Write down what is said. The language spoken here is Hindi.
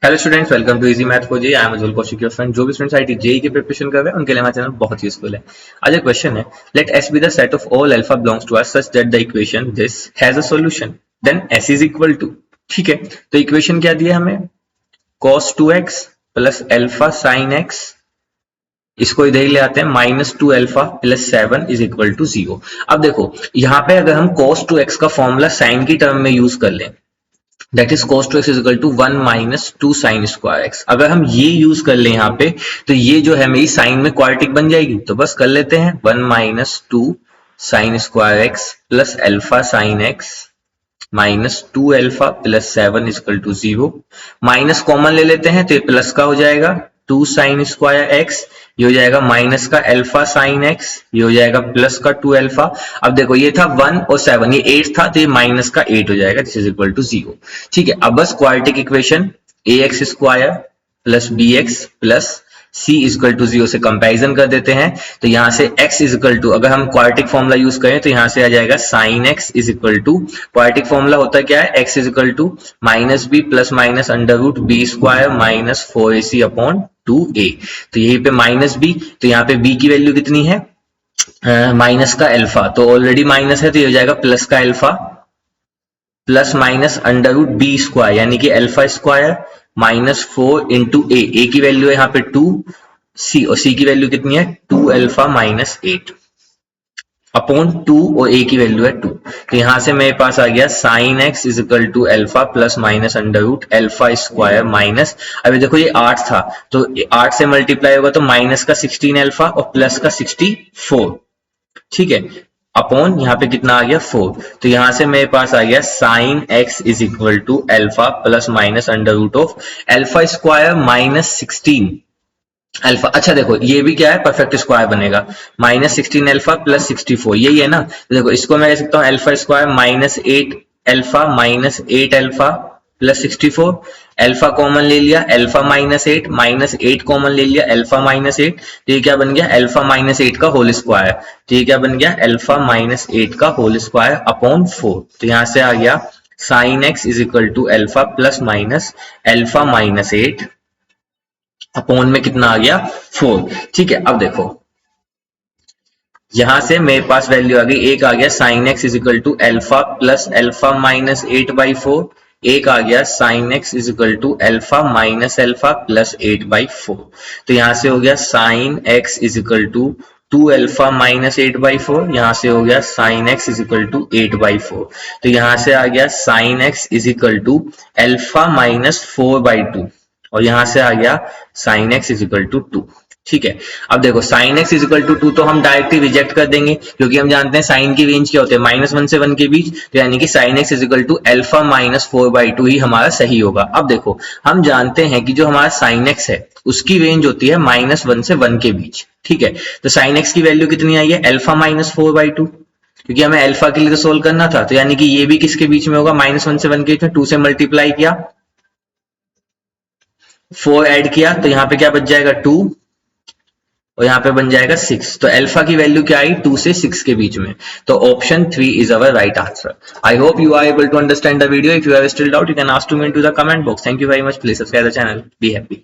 Hello students, welcome to easy math for JEE. I am Ajul Kaushik your friend. जो भी स्टूडेंट्स आईटी जेई की प्रिपरेशन कर रहे हैं उनके लिए हमारा चैनल बहुत यूजफुल है। आज एक क्वेश्चन है, let S be the set of all alpha belongs to R such that the equation this has a solution then S is equal to. ठीक है, तो इक्वेशन क्या दिया हमें, cos 2x plus alpha sine x, इसको इधर ही ले आते हैं, minus 2 alpha plus 7 is equal to 0। अब देखो यहाँ पे अगर हम cos 2x का फॉर्मूला साइन की टर्म में यूज कर लें, that is cos 2x is equal to 1 minus 2 sine square x। अगर हम ये यूज कर लें यहाँ पे, तो ये जो है मेरी साइन में क्वाड्रेटिक बन जाएगी। तो बस कर लेते हैं 1 minus 2 sine square x plus alpha sine x minus 2 alpha plus 7 equal to 0। Minus common ले लेते हैं तो ये प्लस का हो जाएगा 2 साइन स्क्वायर x, ये हो जाएगा माइनस का अल्फा साइन x, ये हो जाएगा प्लस का 2 अल्फा। अब देखो ये था 1 और 7, ये 8 था तो ये माइनस का 8 हो जाएगा, दिस इज इक्वल टू 0। ठीक है, अब बस quadratic equation ax square plus bx plus c equal to 0 से कंपैरिजन कर देते हैं। तो यहाँ से x इज इक्वल टू, अगर हम क्वाड्रेटिक फॉर्मूला यूज करें तो यहाँ से आ जाएगा sine x is equal to, quadratic formula होता क्या है, x is equal to minus b plus minus under root b square minus 4ac upon 2a। तो यहीं पे माइनस बी, तो यहाँ पे b की वैल्यू कितनी है, माइनस का अल्फा, तो ऑलरेडी माइनस है तो ये हो जाएगा प्लस का alpha plus minus under root b square यानी कि alpha square minus 4 into a की वैल्यू है यहाँ पे 2 सी, और सी की वैल्यू कितनी है 2 अल्फा माइनस 8 अपॉन 2, और ए की वैल्यू है 2। तो यहां से मेरे पास आ गया sine x is equal to alpha plus minus under root alpha square minus, अभी देखो ये 8 था तो 8 से मल्टीप्लाई होगा तो माइनस का 16 अल्फा और प्लस का 64। ठीक है, अपॉन यहाँ पे कितना आ गया 4। तो यहां से मेरे पास आ गया sine x is equal to alpha plus minus under root of alpha square minus 16 alpha. अच्छा देखो ये भी क्या है, परफेक्ट स्क्वायर बनेगा, माइनस 16 अल्फा प्लस 64, यही है ना। तो देखो इसको मैं कह सकता हूँ alpha square minus 8 alpha minus 8 alpha plus 64। Alpha common ले लिया, अल्फा माइनस 8 माइनस 8 कॉमन ले लिया, अल्फा माइनस 8, तो ये क्या बन गया अल्फा माइनस 8 का होल स्क्वायर। तो ये क्या बन गया अल्फा माइनस 8 का होल स्क्वायर अपॉन 4। तो यहां से आ गया sine x is equal to alpha plus minus alpha minus 8 upon में कितना आ गया 4। ठीक है, अब देखो यहां से मेरे पास वैल्यू आ गई, एक आ गया sine x is equal to alpha plus alpha minus 8/4, एक आ गया sine x is equal to alpha minus alpha plus 8/4। तो यहां से हो गया sine x is equal to 2 alpha minus 8/4, यहां से हो गया sine x is equal to 8/4। तो यहां से आ गया sine x is equal to alpha minus 4/2, और यहां से आ गया sine x is equal to 2। ठीक है, अब देखो sine x is equal to 2 तो हम डायरेक्टली रिजेक्ट कर देंगे, क्योंकि हम जानते हैं साइन की रेंज क्या होती है, -1 से 1 के बीच। तो यानी कि sine x is equal to alpha minus 4/2 ही हमारा सही होगा। अब देखो हम जानते हैं कि जो हमारा साइन एक्स है उसकी रेंज होती है -1 से 1 के बीच। ठीक है, तो साइन एक्स की वैल्यू कितनी आई है अल्फा माइनस 4/2, क्योंकि हमें अल्फा के लिए तो सोल्व करना था। तो यानी कि ये भी किसके बीच में होगा, -1 से 1 के बीच में। 2 से मल्टीप्लाई किया, 4 ऐड किया, तो यहाँ पे क्या बच जाएगा 2, और यहाँ पे बन जाएगा 6। तो अल्फा की वैल्यू क्या आई 2 से 6 के बीच में। तो option 3 is our right answer. I hope you are able to understand the video. If you have still doubt you can ask to me into the comment box. Thank you very much. Please subscribe the channel. Be happy.